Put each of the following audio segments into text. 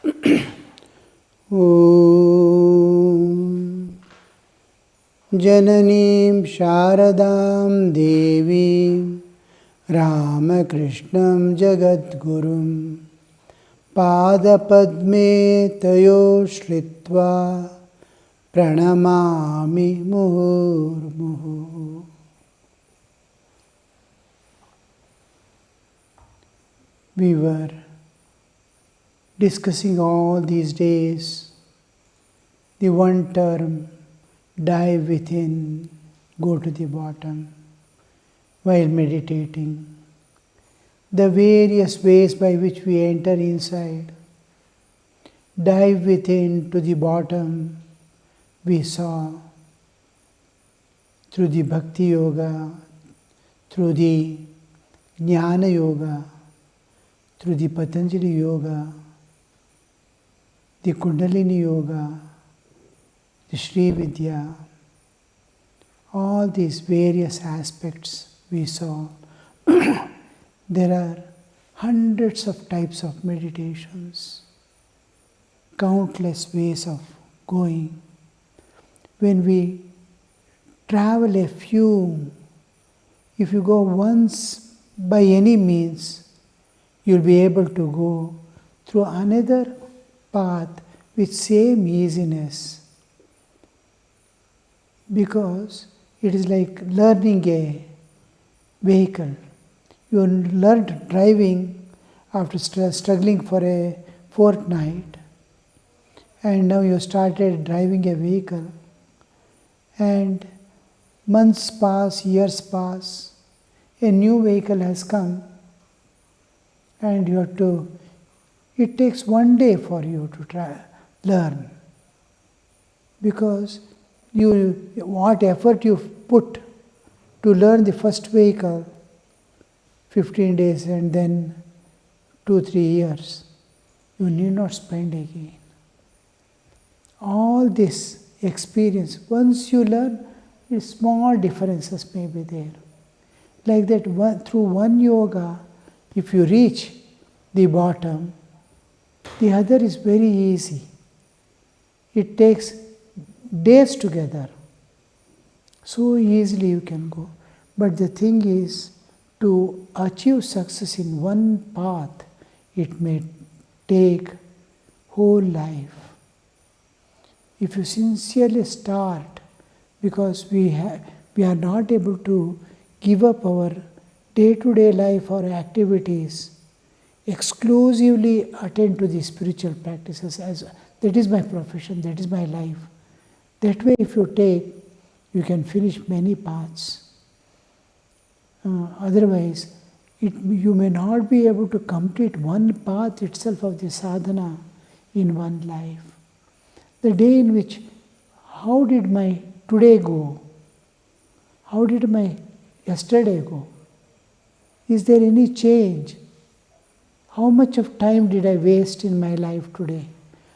Om Jananim Sharadam Devim Ramakrishnam Jagadgurum Padapadme Tayo Shritva Pranamami Muhurmuhu. We were discussing all these days the one term, dive within, go to the bottom, while meditating. The various ways by which we enter inside, dive within to the bottom, we saw through the Bhakti Yoga, through the Jnana Yoga, through the Patanjali Yoga, the Kundalini Yoga, the Sri Vidya, all these various aspects we saw. There are hundreds of types of meditations, countless ways of going. When we travel a few, if you go once by any means, you'll be able to go through another path with same easiness, because it is like learning a vehicle. You learned driving after struggling for a fortnight, and now you started driving a vehicle, and months pass, years pass, a new vehicle has come, and you have to, it takes one day for you to learn, because what effort you put to learn the first vehicle, 15 days and then 2-3 years, you need not spend again. All this experience, once you learn, small differences may be there. Like that, through one yoga, if you reach the bottom, the other is very easy. It takes days together. So easily you can go. But the thing is, to achieve success in one path, it may take whole life. If you sincerely start, because we are not able to give up our day-to-day life or activities, exclusively attend to the spiritual practices, as that is my profession, that is my life. That way, if you take, you can finish many paths. Otherwise, you may not be able to complete one path itself of the sadhana in one life. The day in which, how did my today go? How did my yesterday go? Is there any change? How much of time did I waste in my life today?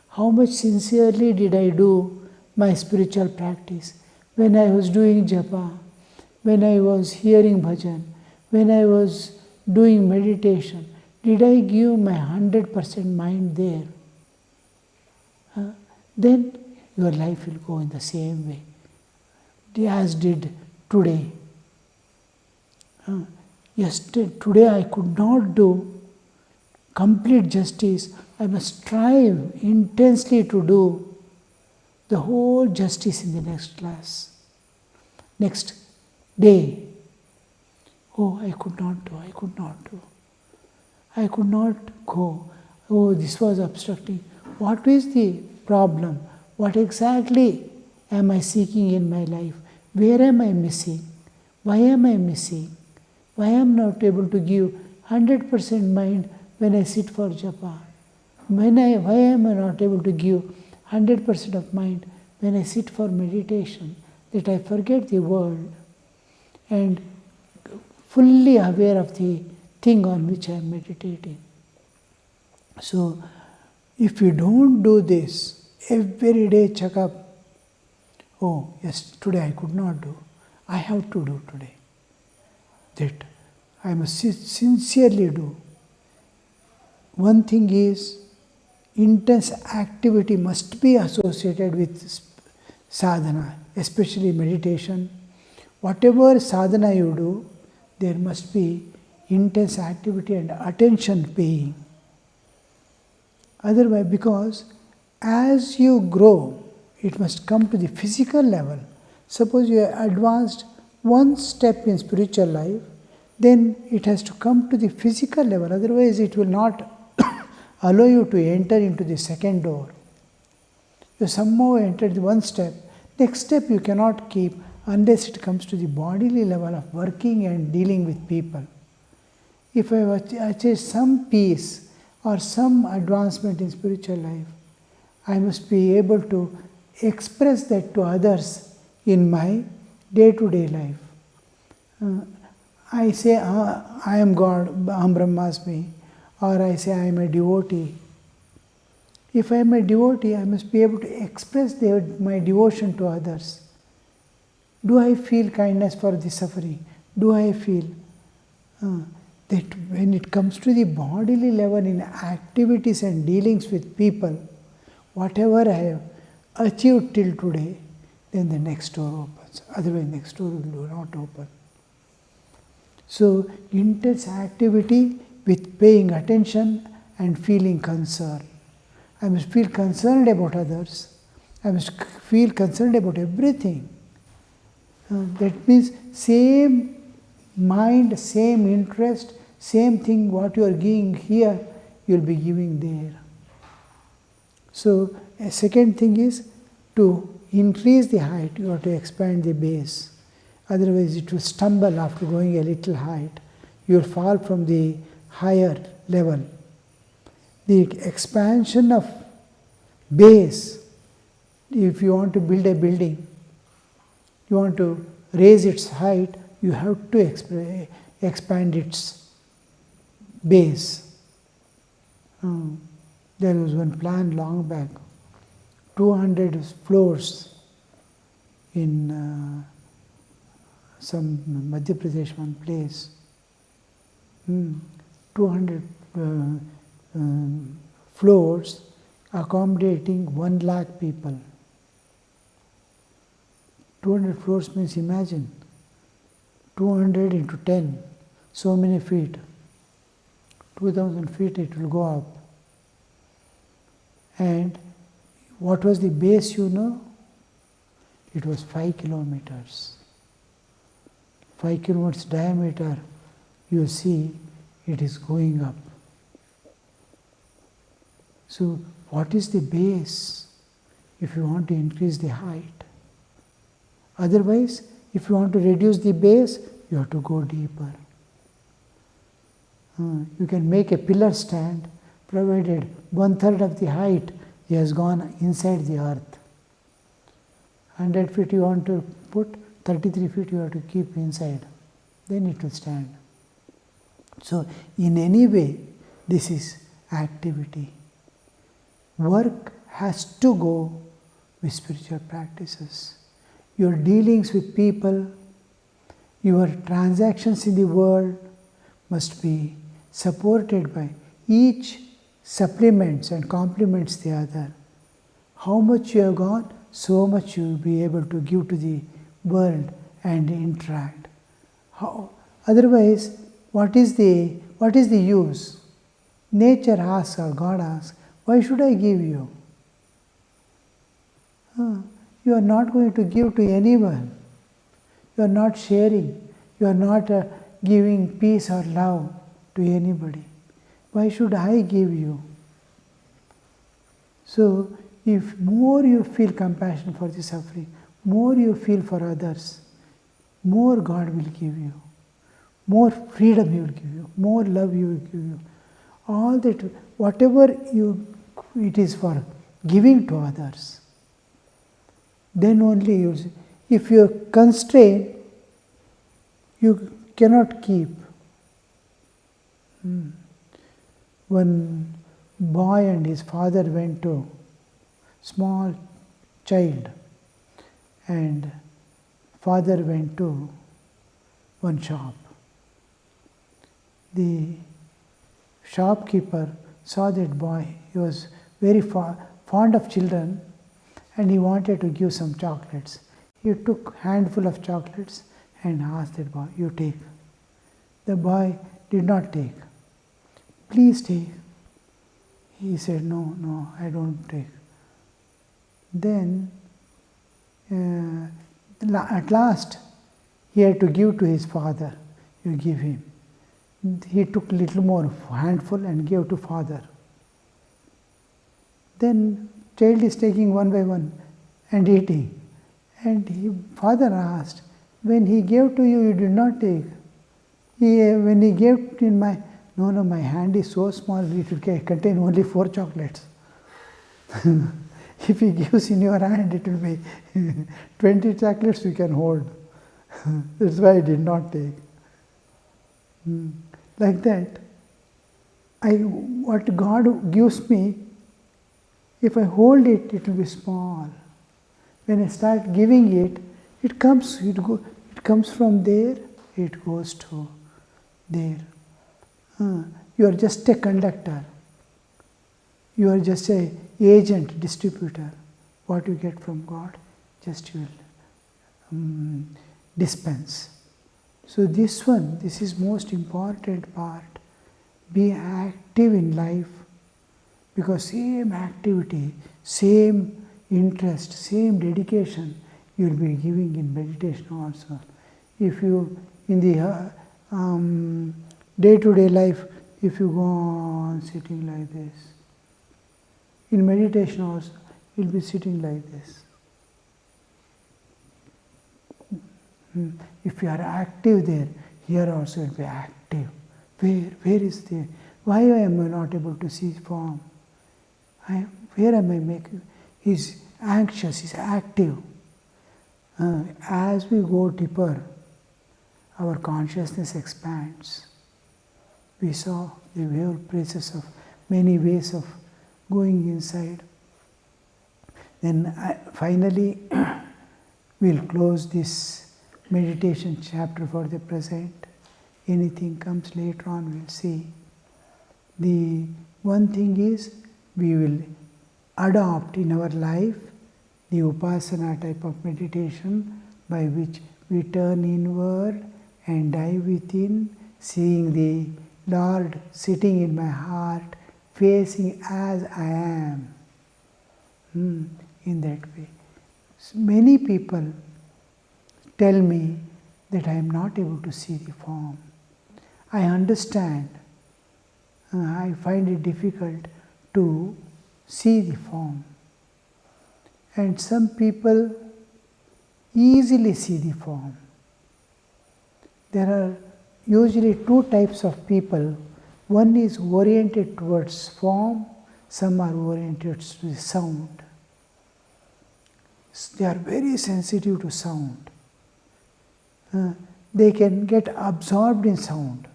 How much sincerely did I do my spiritual practice? When I was doing japa, when I was hearing bhajan, when I was doing meditation, did I give my 100% mind there? Then your life will go in the same way as did today. Today I could not do complete justice. I must strive intensely to do the whole justice in the next class. Next day, oh, I could not do. I could not go. Oh, this was obstructing. What is the problem? What exactly am I seeking in my life? Where am I missing? Why am I missing? Why am I not able to give 100% mind when I sit for japa? Why am I not able to give 100% of mind when I sit for meditation? That I forget the world and fully aware of the thing on which I am meditating. So, if you don't do this, every day check up, oh yes, today I could not do, I have to do today. That I must sincerely do. One thing is, intense activity must be associated with sadhana, especially meditation. Whatever sadhana you do, there must be intense activity and attention paying. Otherwise, because as you grow, it must come to the physical level. Suppose you are advanced one step in spiritual life, then it has to come to the physical level. Otherwise, it will not allow you to enter into the second door. You somehow entered the one step. Next step you cannot keep unless it comes to the bodily level of working and dealing with people. If I achieve some peace or some advancement in spiritual life, I must be able to express that to others in my day-to-day life. I say, I am God, Aham Brahmasmi, or I say I am a devotee. If I am a devotee, I must be able to express my devotion to others. Do I feel kindness for the suffering? Do I feel that when it comes to the bodily level in activities and dealings with people, whatever I have achieved till today, then the next door opens. Otherwise, next door will not open. So, intense activity with paying attention and feeling concern. I must feel concerned about others. I must feel concerned about everything. That means same mind, same interest, same thing what you are giving here, you will be giving there. So, a second thing is to increase the height, you have to expand the base. Otherwise, it will stumble after going a little height. You will fall from the higher level. The expansion of base, if you want to build a building, you want to raise its height, you have to expand its base. There was one plan long back, 200 floors in some Madhya Pradesh one place. 200 floors accommodating 1 lakh people. 200 floors means, imagine, 200 into 10, so many feet. 2000 feet it will go up. And what was the base, you know? It was 5 kilometers. 5 kilometers diameter, you see, it is going up. So, what is the base if you want to increase the height? Otherwise, if you want to reduce the base, you have to go deeper. You can make a pillar stand, provided 1/3 of the height has gone inside the earth. 100 feet you want to put, 33 feet you have to keep inside. Then it will stand. So, in any way, this is activity. Work has to go with spiritual practices. Your dealings with people, your transactions in the world must be supported by each supplements and complements the other. How much you have got, so much you will be able to give to the world and interact. Otherwise, what is the use? Nature asks or God asks, why should I give you? You are not going to give to anyone. You are not sharing. You are not giving peace or love to anybody. Why should I give you? So, if more you feel compassion for the suffering, more you feel for others, more God will give you. More freedom He will give you. More love He will give you. All that, whatever it is for giving to others. Then only you, if you are constrained, you cannot keep. One boy and his father went to small child, and father went to one shop. The shopkeeper saw that boy, he was very fond of children, and he wanted to give some chocolates. He took a handful of chocolates and asked that boy, "You take." The boy did not take. "Please take." He said, "No, I don't take." Then at last he had to give to his father. You give him. He took a little more handful and gave to father. Then child is taking one by one and eating. And father asked, "When he gave to you, you did not take." When he gave in my, no, my hand is so small, it will contain only 4 chocolates. If he gives in your hand, it will be 20 chocolates you can hold. That's why I did not take. Like that, what God gives me, if I hold it, it will be small. When I start giving it, it comes from there, it goes to there. You are just a conductor. You are just an agent, distributor. What you get from God, just you will dispense. So this is most important part. Be active in life, because same activity, same interest, same dedication you will be giving in meditation also. If you, in the day-to-day life, if you go on sitting like this, in meditation also, you'll be sitting like this. If you are active there, here also you'll be active. Where is the, why am I not able to see form? Where am I making? He's anxious, he's active. As we go deeper, our consciousness expands. We saw the whole process of many ways of going inside. Then finally, we'll close this meditation chapter for the present. Anything comes later on, we'll see. The one thing is, we will adopt in our life the upasana type of meditation by which we turn inward and dive within, seeing the Lord sitting in my heart, facing as I am. In that way. So many people tell me that I am not able to see the form. I understand. I find it difficult to see the form. And some people easily see the form. There are usually 2 types of people. One is oriented towards form, some are oriented to the sound. They are very sensitive to sound. They can get absorbed in sound.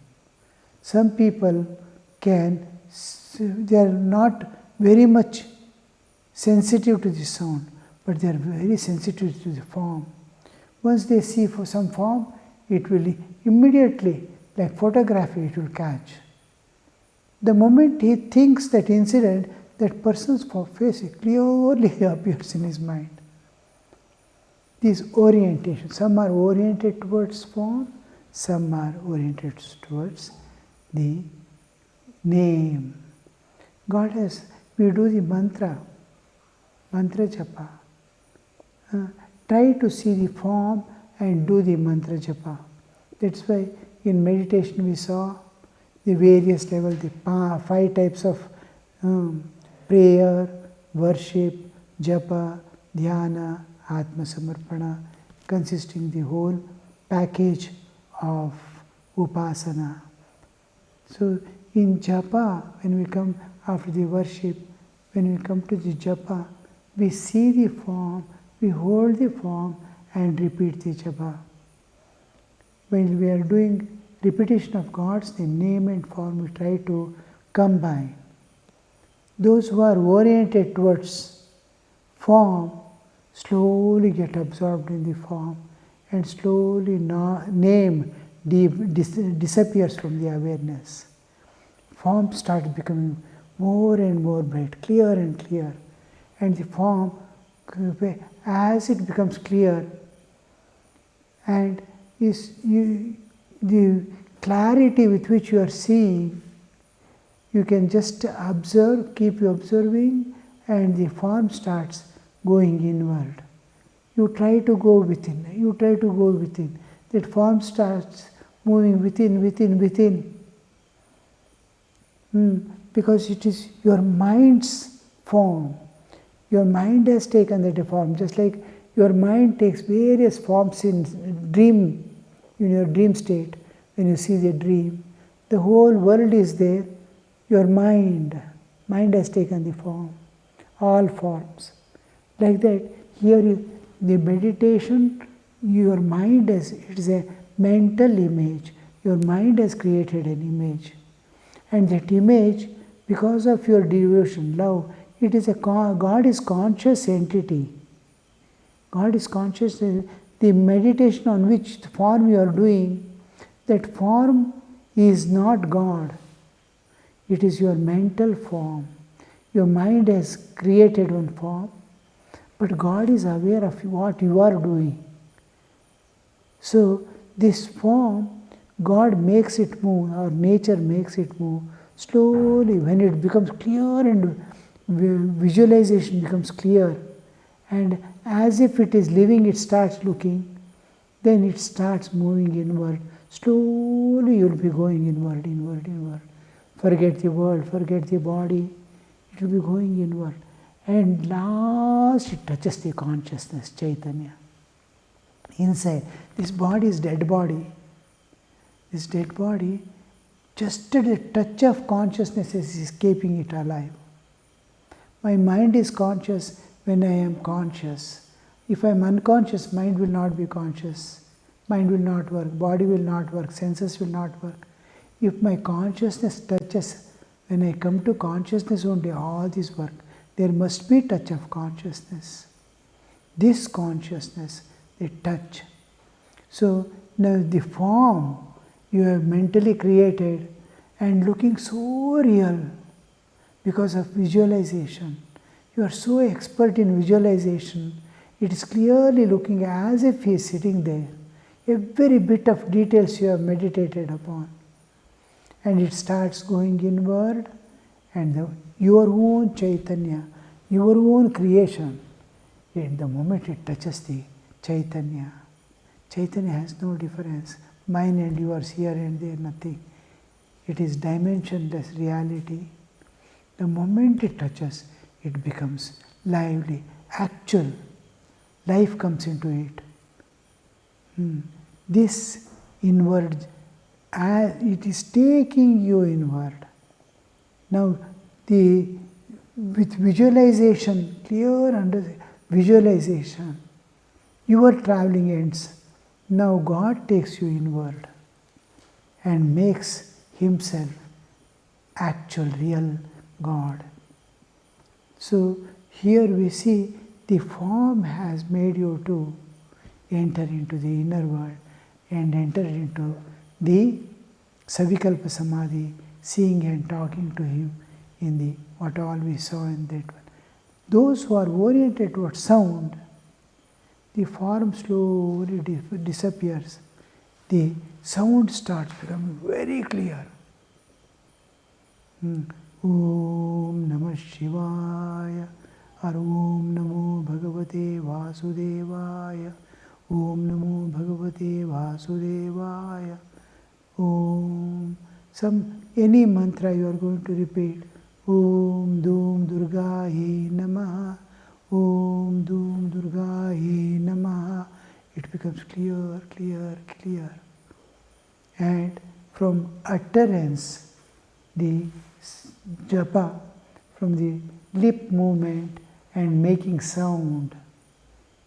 Some people they are not very much sensitive to the sound, but they are very sensitive to the form. Once they see for some form, it will immediately, like photography, it will catch. The moment he thinks that incident, that person's face clearly appears in his mind. This orientation, some are oriented towards form, some are oriented towards the name. God has, we do the mantra japa. Try to see the form and do the mantra japa. That's why in meditation we saw the various levels, the 5 types of prayer, worship, japa, dhyana, Atma Samarpana, consisting the whole package of upasana. So in japa, when we come after the worship, when we come to the japa, we see the form, we hold the form and repeat the japa. When we are doing repetition of God's name, name and form, we try to combine. Those who are oriented towards form slowly get absorbed in the form, and slowly name disappears from the awareness. Form starts becoming more and more bright, clear and clear. And the form, as it becomes clear, and the clarity with which you are seeing, you can just observe, keep observing, and the form starts going inward. You try to go within, you try to go within. That form starts moving within. Because it is your mind's form. Your mind has taken that form, just like your mind takes various forms in your dream state. When you see the dream, the whole world is there. Your mind has taken the form, all forms. Like that, here the meditation, your mind it is a mental image. Your mind has created an image. And that image, because of your devotion, love, it is God is conscious entity. God is conscious. The meditation on which the form you are doing, that form is not God. It is your mental form. Your mind has created one form, but God is aware of what you are doing. So this form, God makes it move, or nature makes it move slowly. When it becomes clear and visualization becomes clear, and as if it is living, it starts looking, then it starts moving inward. Slowly you will be going inward. Forget the world, forget the body. It will be going inward. And last it touches the consciousness, Chaitanya. Inside, this body is dead body. This dead body, just a touch of consciousness is keeping it alive. My mind is conscious when I am conscious. If I am unconscious, mind will not be conscious. Mind will not work, body will not work, senses will not work. If my consciousness touches, when I come to consciousness only, all this work, there must be touch of consciousness. This consciousness, the touch. So now the form you have mentally created and looking so real because of visualization. You are so expert in visualization, it is clearly looking as if he is sitting there. Every bit of details you have meditated upon. And it starts going inward, and your own Chaitanya, your own creation, in the moment it touches the Chaitanya, Chaitanya has no difference. Mine and yours, here and there, nothing. It is dimensionless reality. The moment it touches, it becomes lively, actual. Life comes into it. This inward, it is taking you inward. Now, with visualization, clear under visualization, your traveling ends. Now God takes you inward and makes Himself actual, real God. So here we see the form has made you to enter into the inner world and enter into the Savikalpa Samadhi, seeing and talking to Him in the what all we saw in that one. Those who are oriented towards sound, the form slowly disappears. The sound starts becoming very clear. Om Namah Shivaya, or Om Namo Bhagavate Vasudevaya, Om Namo Bhagavate Vasudevaya, Om. Any mantra you are going to repeat. Om Dum Durgaye Namaha, Om Dum Durgaye Namaha. It becomes clear, clear, clear. And from utterance, the japa, from the lip movement and making sound,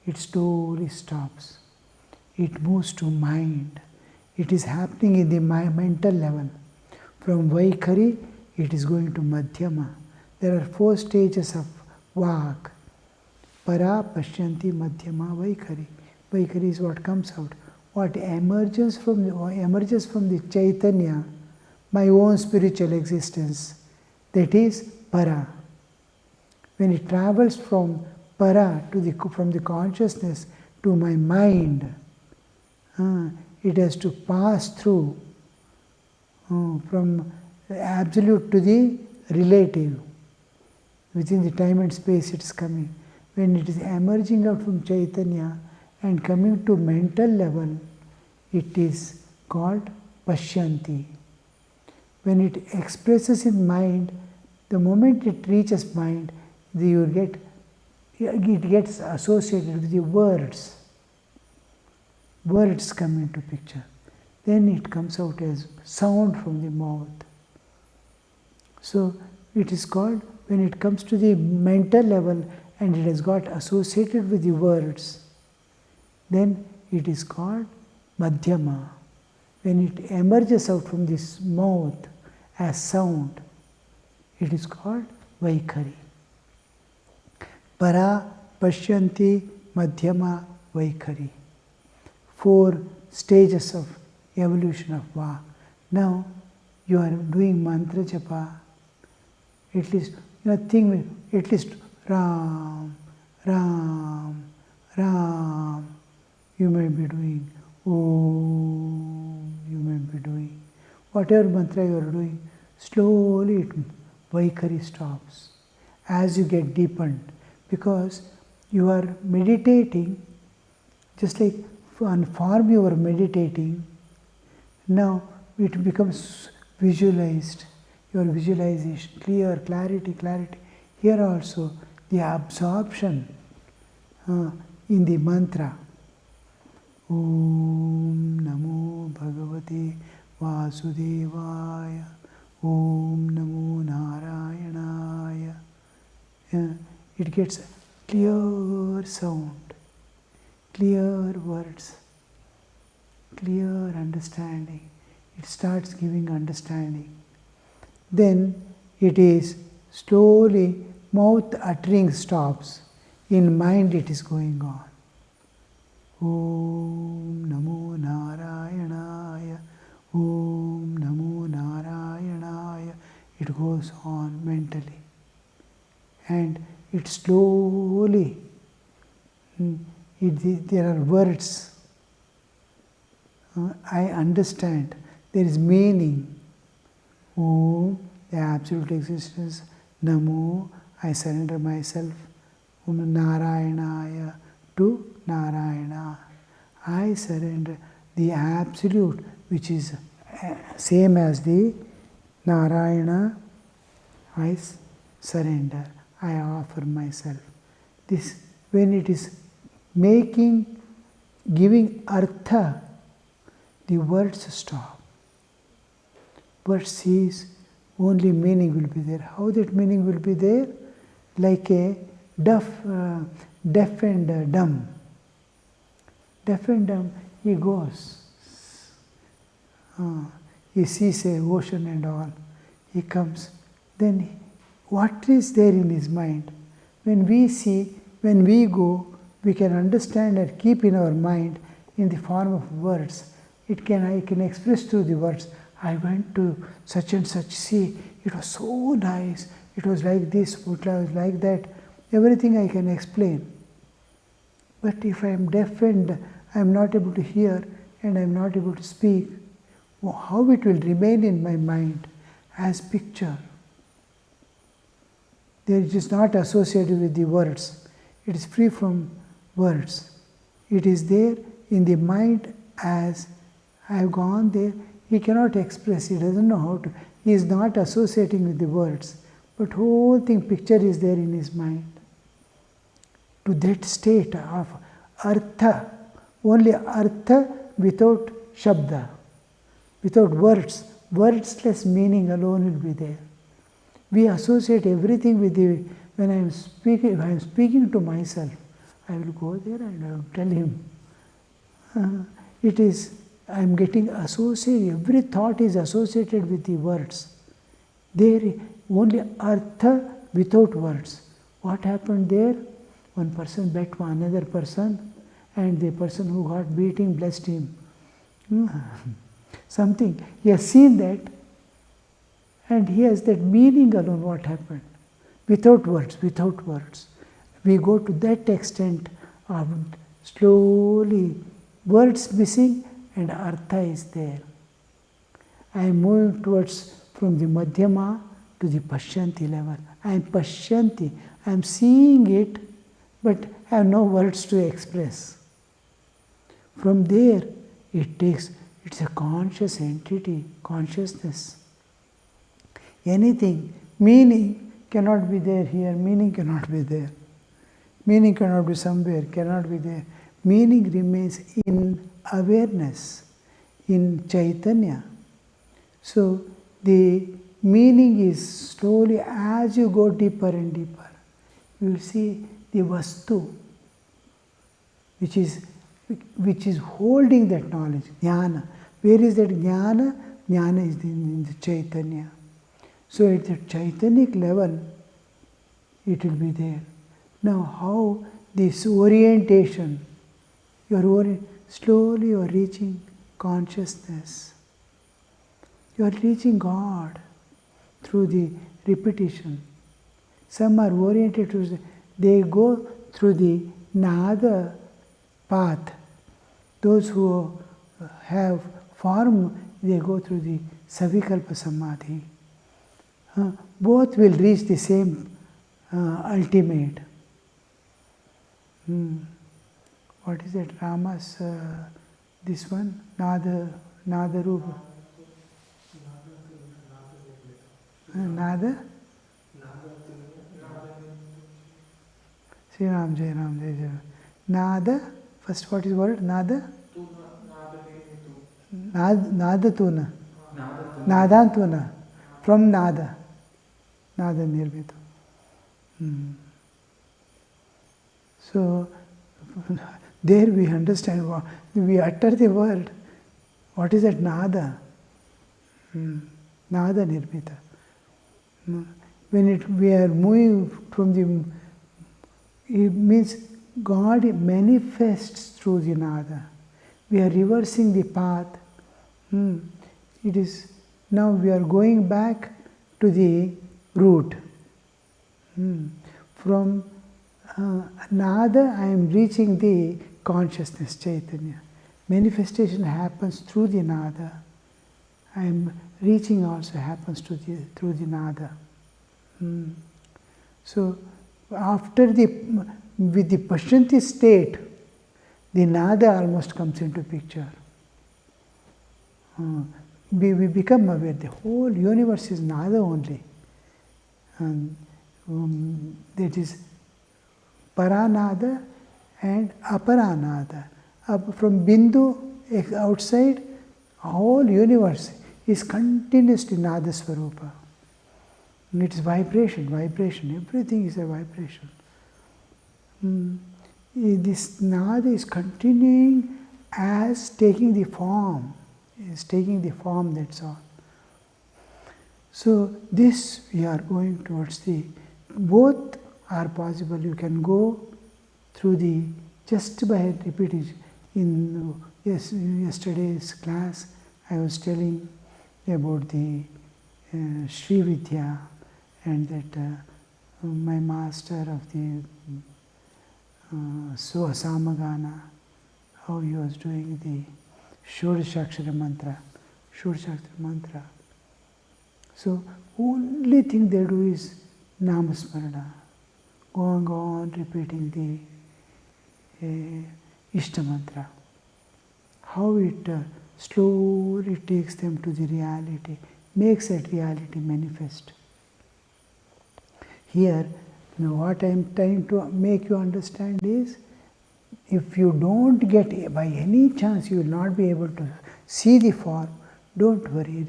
it slowly stops. It moves to mind. It is happening in the mental level. From Vaikhari, it is going to Madhyama. There are 4 stages of Vak. Para, Pashyanti, Madhyama, Vaikhari. Vaikhari is what comes out. What emerges from the Chaitanya, my own spiritual existence. that is para. When it travels from para from the consciousness to my mind, it has to pass through from the absolute to the relative. Within the time and space it is coming. When it is emerging out from Chaitanya and coming to mental level, it is called Pashyanti. When it expresses in mind, the moment it reaches mind, it gets associated with the words. Words come into picture. Then it comes out as sound from the mouth. So it is called, when it comes to the mental level and it has got associated with the words, then it is called Madhyama. When it emerges out from this mouth as sound, it is called Vaikhari. Para, Pashyanti, Madhyama, Vaikhari. 4 stages of evolution of Vak. Now you are doing mantra japa, at least nothing, at least Ram, Ram, Ram. You may be doing Om, you may be doing whatever mantra you are doing, slowly Vaikhari stops as you get deepened, because you are meditating, just like on form you are meditating, now it becomes visualized, your visualization, clear, clarity. Here also the absorption in the mantra, Om Namo Bhagavate Vasudevaya, Om Namo Narayanaya. It gets clear sound, clear words, clear understanding. It starts giving understanding. Then it is slowly, mouth uttering stops. In mind it is going on. Om Namo Narayanaya, Om Namo Narayanaya. It goes on mentally. And it slowly, there are words. I understand. There is meaning. Om, the absolute existence. Namo, I surrender myself. Om Narayanaya, to Narayana. I surrender the absolute, which is same as the Narayana. I surrender. I offer myself. This, when it is giving artha, the words stop. Words cease, only meaning will be there. How that meaning will be there? Like a deaf and dumb. Deaf and dumb, he goes. He sees a ocean and all. He comes. Then what is there in his mind? When we see, when we go, we can understand and keep in our mind in the form of words. I can express through the words. I went to such and such, see, it was so nice, it was like this, it was like that. Everything I can explain. But if I am deaf and I am not able to hear and I am not able to speak, how it will remain in my mind as picture? It is not associated with the words. It is free from words. It is there in the mind as I have gone there. He cannot express, he doesn't know how to. He is not associating with the words. But whole thing, picture is there in his mind. To that state of artha, only artha without shabda, without words. Wordsless meaning alone will be there. We associate everything with the, when I am speaking, if I am speaking to myself, I will go there and I will tell him. I am getting associated, every thought is associated with the words. There only artha without words. What happened there? One person bet another person and the person who got beating blessed him. Something. He has seen that And he has that meaning alone what happened. Without words, without words. We go to that extent of slowly words missing and artha is there. I am moving towards from the Madhyama to the Pashyanti level. I am Pashyanti. I am seeing it, but I have no words to express. From there, it's a conscious entity, consciousness. Anything, meaning cannot be there here, meaning cannot be there. Meaning cannot be somewhere, cannot be there. Meaning remains in awareness, in Chaitanya. So the meaning is slowly, as you go deeper and deeper, you will see the Vastu, which is holding that knowledge, Jnana. Where is that Jnana? Jnana is in the Chaitanya. So at the Chaitanic level, it will be there. Now how this orientation, slowly you are reaching consciousness. You are reaching God through the repetition. Some are oriented to, they go through the Nada path. Those who have form, they go through the Savikalpa Samadhi. Both will reach the same ultimate. What is it? Rama's, this one? Nada Rupa. Nada? Sri Ram Jai Ram Jai Jai. Nada? First what is the word? Nada? Nada Tuna. Nadantuna. From Nada. Nada Nirmito. So, there we understand, we utter the word. What is that Nada? Nada Nirmita. When we are moving from the, it means God manifests through the Nada. We are reversing the path. It is, now we are going back to the root. From Nada, I am reaching the consciousness, Chaitanya. Manifestation happens through the Nada. I am reaching also happens through the Nada. So, after with the Pashyanti state, the Nada almost comes into picture. We become aware the whole universe is Nada only. And that is Paranada and Aparanada. From Bindu outside, whole universe is continuously Nada Swarupa. It is vibration, everything is a vibration. This Nada is continuing as taking the form, that's all. So this we are going towards both are possible. You can go through just by repetition. In yesterday's class, I was telling about the Sri Vidya and that my master of the Samagana, how he was doing the Shodashakshara mantra. So only thing they do is Namasmarana, going on repeating the Ishta mantra. How it slowly takes them to the reality, makes that reality manifest. Here, what I am trying to make you understand is, if you don't get, by any chance you will not be able to see the form, don't worry,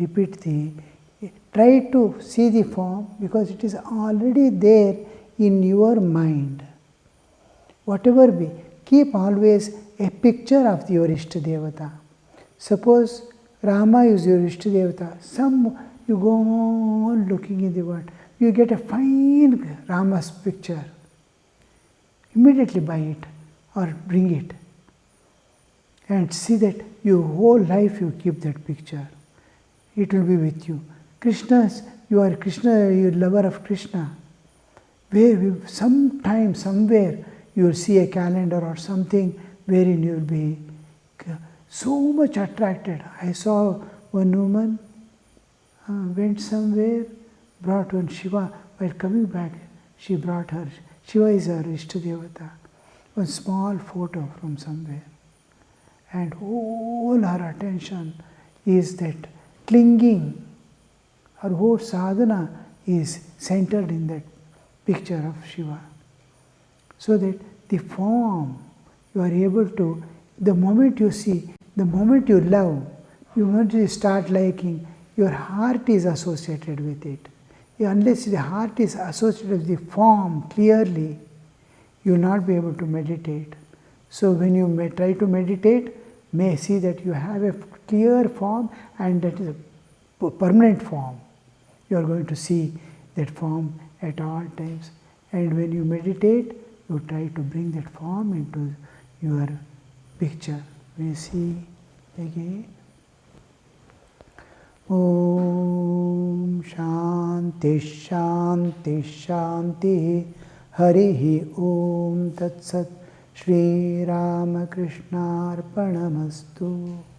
try to see the form, because it is already there in your mind. Whatever be, keep always a picture of your Ishta Devata. Suppose Rama is your Ishta Devata, you go on looking in the world, you get a fine Rama's picture. Immediately buy it or bring it and see that your whole life you keep that picture. It will be with you. Krishna's you are Krishna, you are lover of Krishna, where sometime, somewhere, you will see a calendar or something wherein you will be so much attracted. I saw one woman went somewhere, brought one Shiva. While coming back, she brought her, Shiva is her Ishtadevata, one small photo from somewhere. And all her attention is that clinging. Her whole sadhana is centered in that picture of Shiva. So that the form, you are able to, the moment you see, the moment you love, you want to start liking, your heart is associated with it. Unless the heart is associated with the form clearly, you will not be able to meditate. So when you try to meditate, may see that you have a clear form, and that is a permanent form. You are going to see that form at all times. And when you meditate, you try to bring that form into your picture. We see again. Om Shanti Shanti Shanti Harihi Om Tat Sat Shri Ramakrishna Arpanamastu.